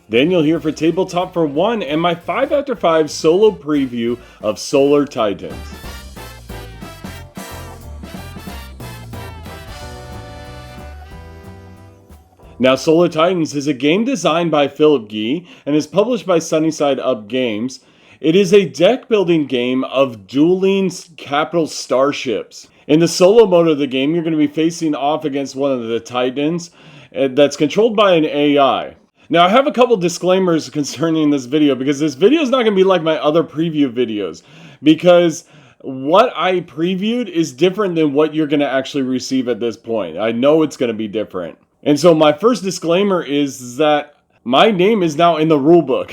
Then you'll hear for Tabletop for 1 and my 5 after 5 solo preview of Solar Titans. Now, Solar Titans is a game designed by Philip Gee and is published by SunnySideUp Games. It is a deck building game of dueling capital starships. In the solo mode of the game, you're going to be facing off against one of the Titans that's controlled by an AI. Now, I have a couple disclaimers concerning this video because this video is not going to be like my other preview videos, because what I previewed is different than what you're going to actually receive at this point. I know it's going to be different. And so my first disclaimer is that my name is now in the rulebook.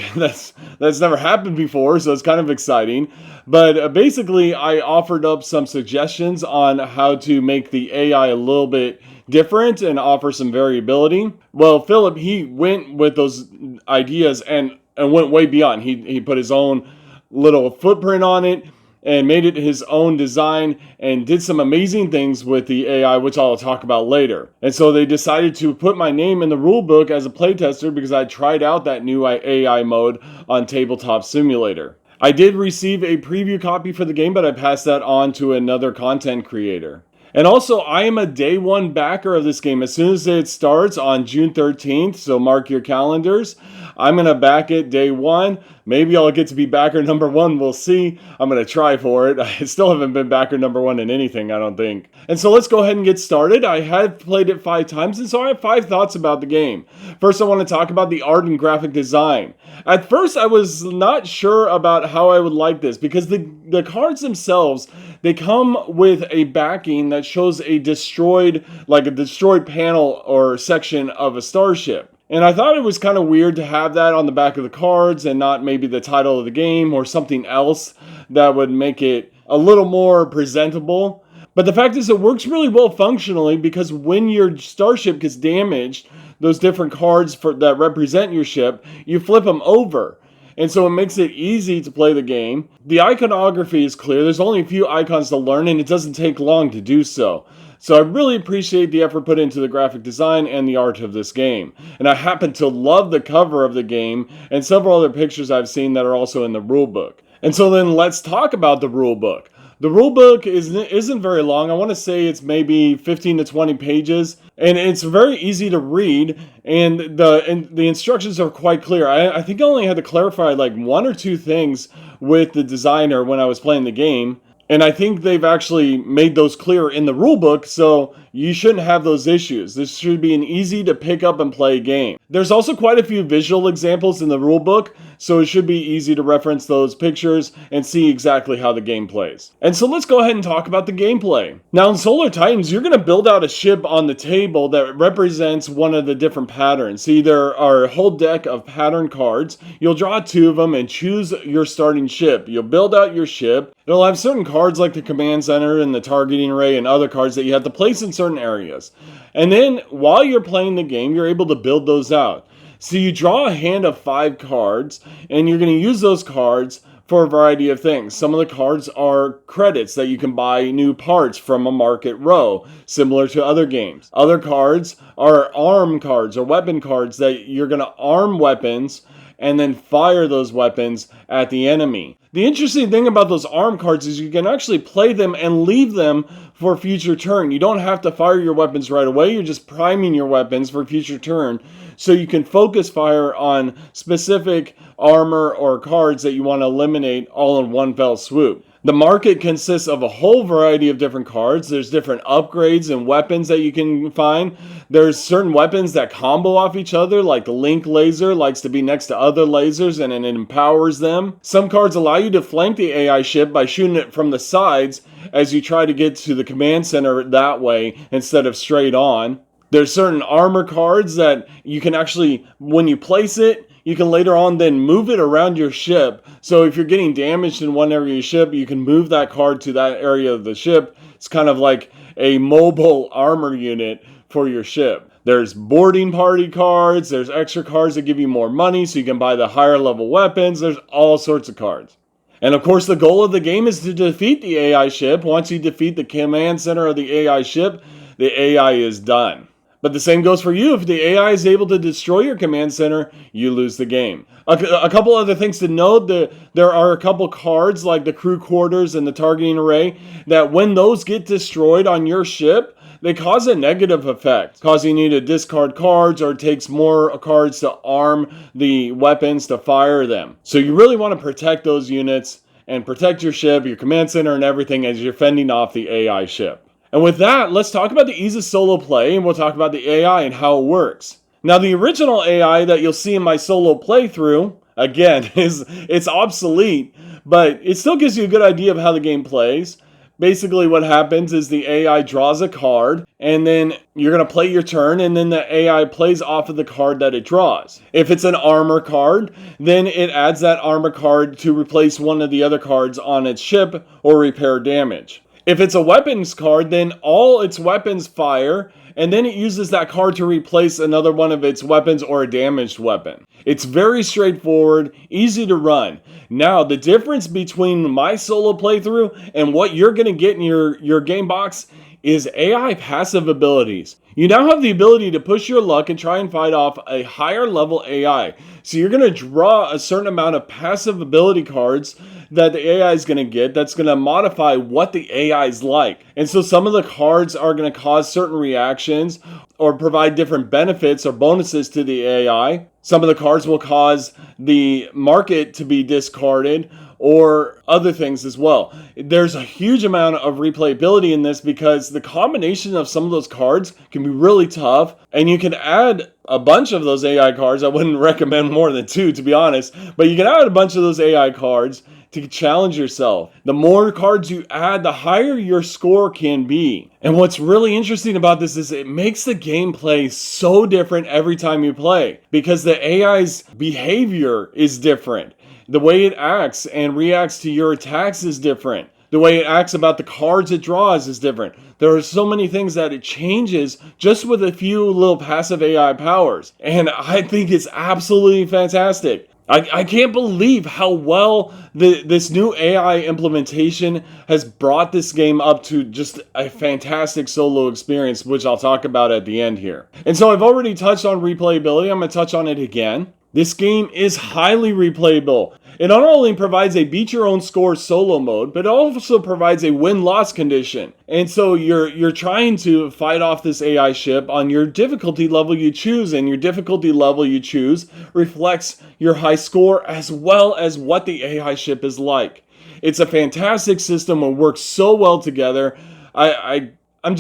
That's never happened before, so it's kind of exciting. But basically, I offered up some suggestions on how to make the AI a little bit different and offer some variability. Well, Philip, he went with those ideas and went way beyond. He put his own little footprint on it and made it his own design and did some amazing things with the AI, which I'll talk about later. And so they decided to put my name in the rulebook as a playtester because I tried out that new AI mode on Tabletop Simulator. I did receive a preview copy for the game, but I passed that on to another content creator. And also, I am a day one backer of this game. As soon as it starts on June 13th, so mark your calendars, I'm going to back it day one. Maybe I'll get to be backer number 1. We'll see. I'm going to try for it. I still haven't been backer number 1 in anything, I don't think. And so let's go ahead and get started. I have played it 5 times, and so I have 5 thoughts about the game. First, I want to talk about the art and graphic design. At first, I was not sure about how I would like this because the cards themselves, they come with a backing that shows a destroyed panel or section of a starship. And I thought it was kind of weird to have that on the back of the cards and not maybe the title of the game or something else that would make it a little more presentable. But the fact is it works really well functionally because when your starship gets damaged, those different cards that represent your ship, you flip them over. And so it makes it easy to play the game. The iconography is clear. There's only a few icons to learn and it doesn't take long to do so. So I really appreciate the effort put into the graphic design and the art of this game. And I happen to love the cover of the game and several other pictures I've seen that are also in the rulebook. And so then let's talk about the rulebook. The rulebook isn't very long. I want to say it's maybe 15 to 20 pages. And it's very easy to read. And the instructions are quite clear. I think I only had to clarify like 1 or 2 things with the designer when I was playing the game. And I think they've actually made those clear in the rulebook, so you shouldn't have those issues. This should be an easy to pick up and play game. There's also quite a few visual examples in the rulebook, so it should be easy to reference those pictures and see exactly how the game plays. And so let's go ahead and talk about the gameplay. Now in Solar Titans, you're going to build out a ship on the table that represents one of the different patterns. See, there are a whole deck of pattern cards. You'll draw 2 of them and choose your starting ship. You'll build out your ship. It'll have certain cards like the command center and the targeting array and other cards that you have to place in certain areas. And then while you're playing the game, you're able to build those out. So you draw a hand of 5 cards and you're going to use those cards for a variety of things. Some of the cards are credits that you can buy new parts from a market row, similar to other games. Other cards are arm cards or weapon cards that you're going to arm weapons and then fire those weapons at the enemy. The interesting thing about those arm cards is you can actually play them and leave them for future turn. You don't have to fire your weapons right away. You're just priming your weapons for future turn. So you can focus fire on specific armor or cards that you want to eliminate all in one fell swoop. The market consists of a whole variety of different cards. There's different upgrades and weapons that you can find. There's certain weapons that combo off each other, like the Link laser likes to be next to other lasers and it empowers them. Some cards allow you to flank the AI ship by shooting it from the sides as you try to get to the command center that way instead of straight on. There's certain armor cards that you can actually, when you place it, you can later on then move it around your ship. So if you're getting damaged in one area of your ship, you can move that card to that area of the ship. It's kind of like a mobile armor unit for your ship. There's boarding party cards. There's extra cards that give you more money so you can buy the higher level weapons. There's all sorts of cards. And of course, the goal of the game is to defeat the AI ship. Once you defeat the command center of the AI ship, the AI is done. But the same goes for you. If the AI is able to destroy your command center, you lose the game. A couple other things to note, there are a couple cards like the crew quarters and the targeting array that when those get destroyed on your ship, they cause a negative effect, causing you to discard cards, or it takes more cards to arm the weapons to fire them. So you really want to protect those units and protect your ship, your command center, and everything as you're fending off the AI ship. And with that, let's talk about the ease of solo play, and we'll talk about the AI and how it works. Now, the original AI that you'll see in my solo playthrough, again, it's obsolete, but it still gives you a good idea of how the game plays. Basically, what happens is the AI draws a card, and then you're going to play your turn, and then the AI plays off of the card that it draws. If it's an armor card, then it adds that armor card to replace one of the other cards on its ship or repair damage. If it's a weapons card, then all its weapons fire, and then it uses that card to replace another one of its weapons or a damaged weapon. It's very straightforward, easy to run. Now, the difference between my solo playthrough and what you're going to get in your game box is AI passive abilities. You now have the ability to push your luck and try and fight off a higher level AI. So you're going to draw a certain amount of passive ability cards that the AI is going to get that's going to modify what the AI is like. And so some of the cards are going to cause certain reactions or provide different benefits or bonuses to the AI. Some of the cards will cause the market to be discarded or other things as well. There's a huge amount of replayability in this because the combination of some of those cards can be really tough, and you can add a bunch of those AI cards. I wouldn't recommend more than 2, to be honest, but you can add a bunch of those AI cards to challenge yourself. The more cards you add, the higher your score can be. And what's really interesting about this is it makes the gameplay so different every time you play because the AI's behavior is different. The way it acts and reacts to your attacks is different. The way it acts about the cards it draws is different. There are so many things that it changes just with a few little passive AI powers. And I think it's absolutely fantastic. I can't believe how well this new AI implementation has brought this game up to just a fantastic solo experience, which I'll talk about at the end here. And so I've already touched on replayability. I'm going to touch on it again. This game is highly replayable. It not only provides a beat your own score solo mode, but it also provides a win-loss condition. And so you're trying to fight off this AI ship on your difficulty level you choose, and your difficulty level you choose reflects your high score as well as what the AI ship is like. It's a fantastic system and works so well together. I'm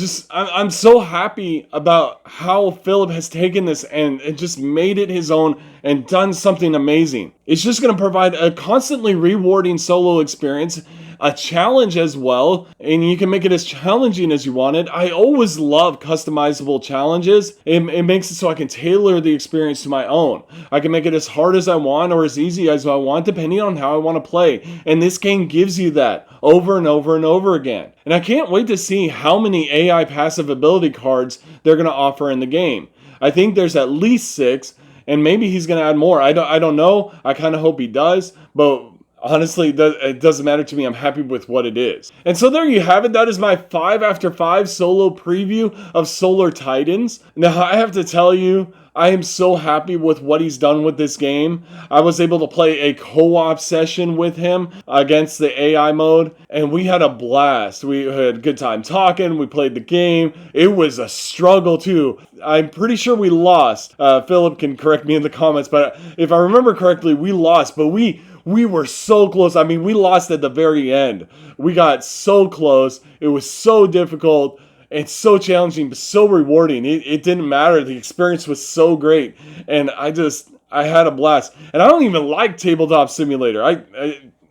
so happy about how Philip has taken this and just made it his own and done something amazing. It's just going to provide a constantly rewarding solo experience, a challenge as well, and you can make it as challenging as you want it. I always love customizable challenges. It makes it so I can tailor the experience to my own. I can make it as hard as I want or as easy as I want depending on how I want to play. And this game gives you that over and over and over again. And I can't wait to see how many AI passive ability cards they're going to offer in the game. I think there's at least 6, and maybe he's going to add more. I don't know. I kind of hope he does, but honestly, it doesn't matter to me. I'm happy with what it is. And so there you have it. That is my 5 after 5 solo preview of Solar Titans. Now, I have to tell you, I am so happy with what he's done with this game. I was able to play a co-op session with him against the AI mode, and we had a blast. We had a good time talking. We played the game. It was a struggle, too. I'm pretty sure we lost. Philip can correct me in the comments, but if I remember correctly, we lost, but we were so close. I mean, we lost at the very end. We got so close. It was so difficult. It's so challenging, but so rewarding. It didn't matter. The experience was so great. And I had a blast. And I don't even like Tabletop Simulator.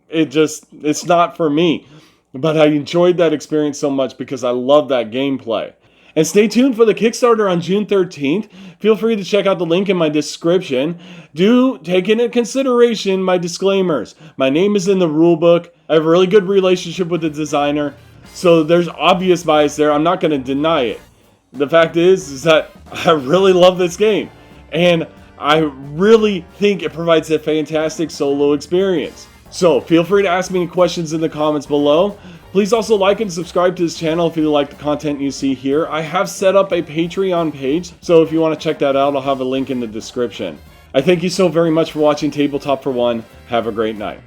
It's not for me. But I enjoyed that experience so much because I love that gameplay. And stay tuned for the Kickstarter on June 13th. Feel free to check out the link in my description. Do take into consideration my disclaimers. My name is in the rulebook. I have a really good relationship with the designer. So there's obvious bias there. I'm not going to deny it. The fact is that I really love this game. And I really think it provides a fantastic solo experience. So feel free to ask me any questions in the comments below. Please also like and subscribe to this channel if you like the content you see here. I have set up a Patreon page, so if you want to check that out, I'll have a link in the description. I thank you so very much for watching Tabletop for One. Have a great night.